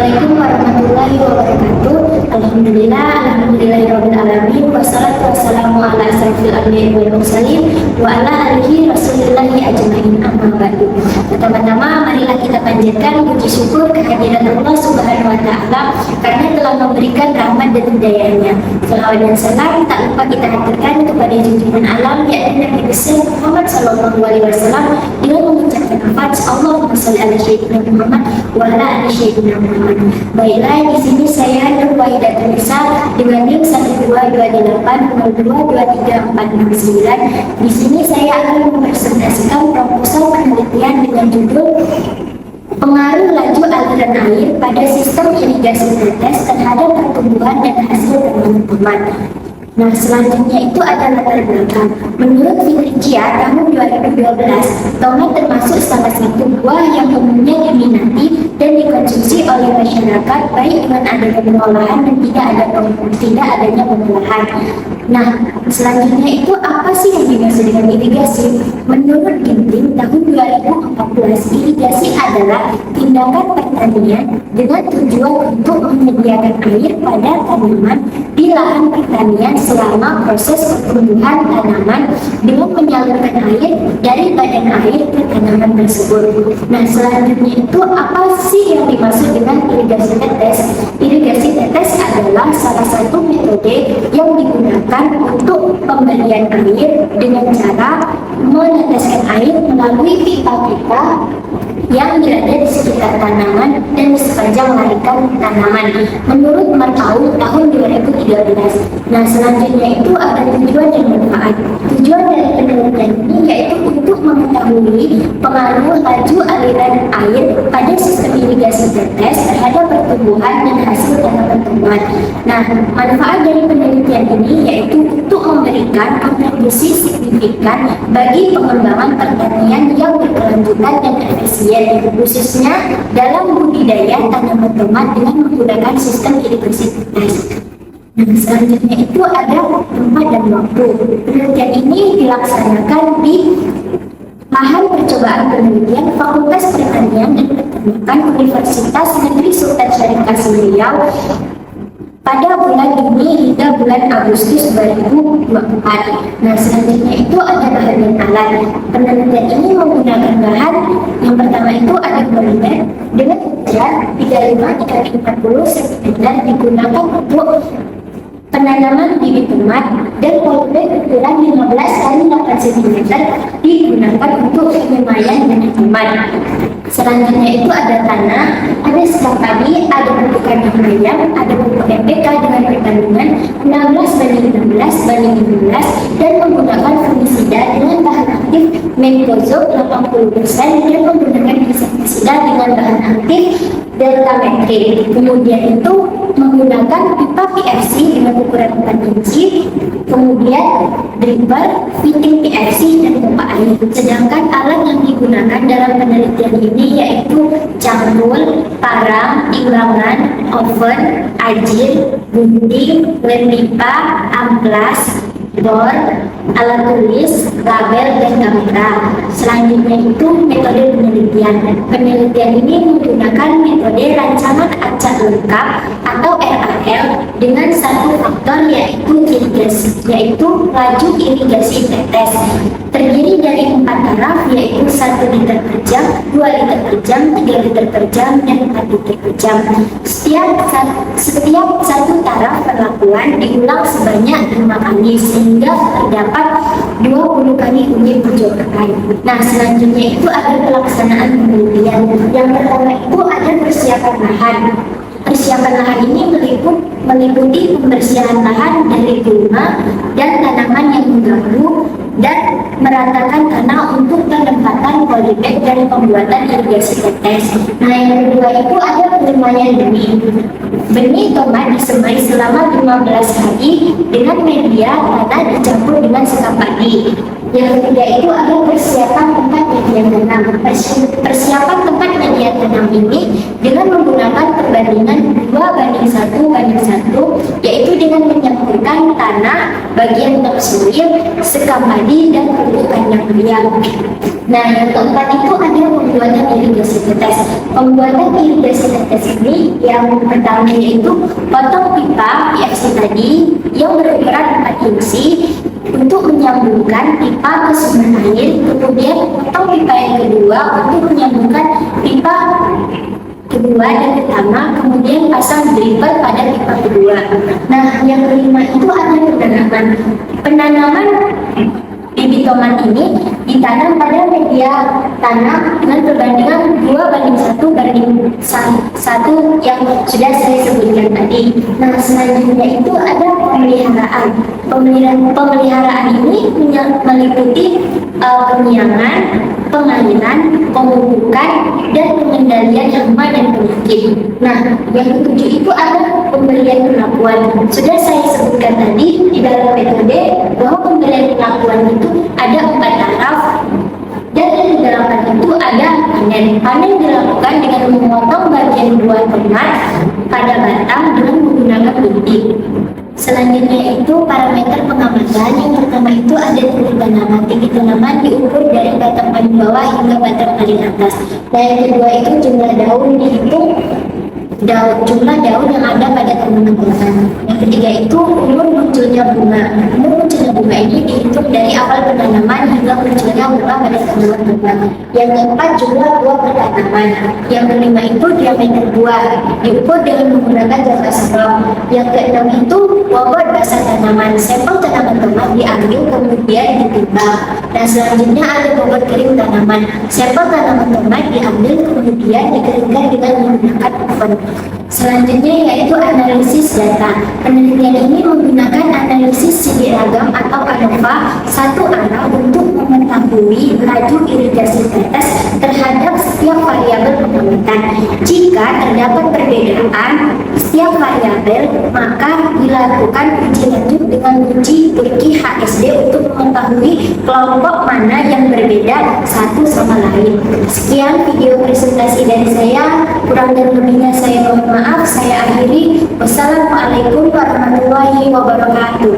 Assalamualaikum warahmatullahi wabarakatuh. Alhamdulillahirabbil alamin wassalatu wassalamu ala asyrofil anbiya'i wal mursalin wa ala alihi rasulillahi ajmain, amma ba'du. Pertama-tama marilah kita panjatkan puji syukur kehadirat Allah Subhanahu wa taala karena telah memberikan rahmat dan hidayahnya. Salawat dan salam tak lupa kita haturkan kepada junjungan alam yakni Nabi besar Muhammad sallallahu alaihi wasallam dengan mengucapkan Allahumma shalli ala sayyidina Muhammad wa ala ali sayyidina Muhammad. Baiklah, di sini saya Nur Wahidah Tunisa dengan NIM 12280223469. Di sini saya akan mempresentasikan proposal penelitian dengan judul pengaruh laju aliran air pada sistem irigasi tetes terhadap pertumbuhan dan hasil tanaman. Nah, selanjutnya itu ada latar belakang. Menurut Fitria tahun 2012, tomat termasuk salah satu buah yang umumnya diminati dan dikonsumsi oleh masyarakat baik dengan adanya pengolahan dan tidak adanya pengolahan. Nah, selanjutnya itu apa sih yang dimaksud dengan irigasi? Menurut Ginting tahun 2014, irigasi adalah tindakan pertanian dengan tujuan untuk menyediakan air pada tanaman di lahan pertanian selama proses pertumbuhan tanaman dengan menyalurkan air dari badan air ke tanaman tersebut. Nah, selanjutnya itu apa sih yang dimaksud dengan irigasi tetes? Irigasi tetes adalah salah satu metode yang digunakan untuk pemberian air dengan cara meneteskan air melalui pipa-pipa yang berada di sekitar tanaman dan di sepanjang larikan tanaman menurut Martau tahun 2013. Nah, selanjutnya itu ada tujuan dan manfaat. Tujuan dari penelitian ini yaitu untuk mengetahui pengaruh laju aliran air pada sistem irigasi tetes terhadap pertumbuhan dan hasil tanaman tumbuhan. Nah, manfaat dari penelitian ini yaitu untuk memberikan kontribusi signifikan bagi pengembangan pertanian yang berkelanjutan dan efisien, khususnya dalam budidaya tanaman tomat dengan menggunakan sistem irigasi tetes. Nah, selanjutnya itu ada tempat dan waktu. Penelitian ini dilaksanakan di lahan percobaan penelitian Fakultas Pertanian dan Peternakan Universitas Negeri Sultan Syarif Kasim Riau pada bulan Juni hingga bulan Agustus 2024. Nah, selanjutnya itu ada bahan dan alat. Penelitian ini menggunakan bahan yang pertama itu ada polimer dengan ukuran 35-40 cm digunakan untuk penanaman bibit tomat dan polimer ukuran 15 kali 8 cm digunakan untuk penyemayan benih tomat. Selanjutnya itu ada tanah, ada stok tadi, ada pupuk kandang ayam, ada pupuk NPK dengan perbandingan 16:16:16 dan menggunakan fungisida dengan bahan aktif Mancozeb 80% dan menggunakan insektisida dengan bahan aktif Deltametrin. Kemudian itu menggunakan pipa PVC dengan ukuran 4 inci, kemudian dripper, fitting PVC dan pompa air. Sedangkan alat yang digunakan dalam penelitian ini yaitu cangkul, parang, inglangan, oven, ajin, gunting, lem pipa, amplas, bor, alat tulis, label, dan kamera. Selanjutnya itu metode penelitian. Penelitian ini menggunakan metode rancangan acak lengkap atau RAL dengan satu faktor yaitu laju irigasi tetes. Terdiri dari 4 taraf yaitu 1 liter per jam, 2 liter per jam, 3 liter per jam, dan 4 liter per jam. Setiap satu taraf perlakuan diulang sebanyak 5 kali sehingga terdapat 20 kali uji percobaan. Nah, selanjutnya itu ada pelaksanaan penelitian. Yang pertama itu ada persiapan lahan. Persiapan lahan ini meliputi pembersihan lahan dari gulma dan tanaman yang mengganggu dan meratakan tanah untuk penempatan polybag dan pembuatan irigasi tetes. Nah, yang kedua itu ada penyemaian benih. Benih tomat disemai selama 15 hari dengan media tanah dicampur dengan sekam padi. Yang ketiga itu ada persiapan tempat media tanam. Persiapan tempat media tanam ini dengan menggunakan perbandingan 5 2:1:1, yaitu dengan menyambungkan tanah, bagian topsoil, sekam padi, dan peruntukan yang riang. Nah, yang keempat itu ada pembuatan irigasi tetes. Pembuatan irigasi tetes ini yang pertama yaitu potong pipa PVC tadi yang berukuran 4 inci untuk menyambungkan pipa ke sumber air, kemudian potong pipa yang kedua untuk menyambungkan pipa kedua dan pertama, kemudian pasang dripper pada pipa kedua. Nah, yang kelima itu ada penanaman bibit tomat ini ditanam pada media tanam dengan perbandingan 2:1:1 yang sudah saya sebutkan tadi. Nah, selanjutnya itu ada pemeliharaan. Pemeliharaan ini meliputi penyiangan, pengairan, pemupukan, dan pengendalian hama dan penyakit. Nah, yang ketujuh itu ada pemberian pengakuan. Sudah saya sebutkan tadi di dalam metode bahwa pemberian pengakuan itu ada 4 taraf, dan di dalam itu ada panen. Panen dilakukan dengan memotong bagian buah tomat pada batang dengan menggunakan gunting. Selanjutnya itu parameter pengamatan. Yang pertama itu ada tinggi tanaman. Tinggi tanaman diukur dari batang paling bawah hingga batang paling atas. Dan yang kedua itu jumlah daun dihitung jumlah daun yang ada pada tanaman tanaman. Yang ketiga itu umur munculnya bunga. Umur munculnya bunga ini dihitung dari awal penanaman hingga munculnya bunga pada tanaman tanaman. Yang keempat jumlah buah per tanaman. Yang kelima itu diameter buah diukur dengan menggunakan jangka slop. Yang keenam itu bobot dasar tanaman. Sampel tanaman tomat diambil kemudian ditimbang. Dan selanjutnya ada bobot kering tanaman. Sampel tanaman tomat diambil kemudian dikeringkan dengan menggunakan oven. Selanjutnya yaitu analisis data. Penelitian ini menggunakan analisis segi ragam atau ANOVA satu arah untuk mengetahui laju irigasi tetes terhadap setiap variabel pengamatan. Jika terdapat perbedaan setiap variabel, maka dilakukan uji lanjut dengan uji Turki HSD untuk mengetahui kelompok mana yang berbeda satu sama lain. Sekian video presentasi dari saya. Kurang dan lebihnya saya mohon maaf. Saya akhiri. Wassalamualaikum warahmatullahi wabarakatuh.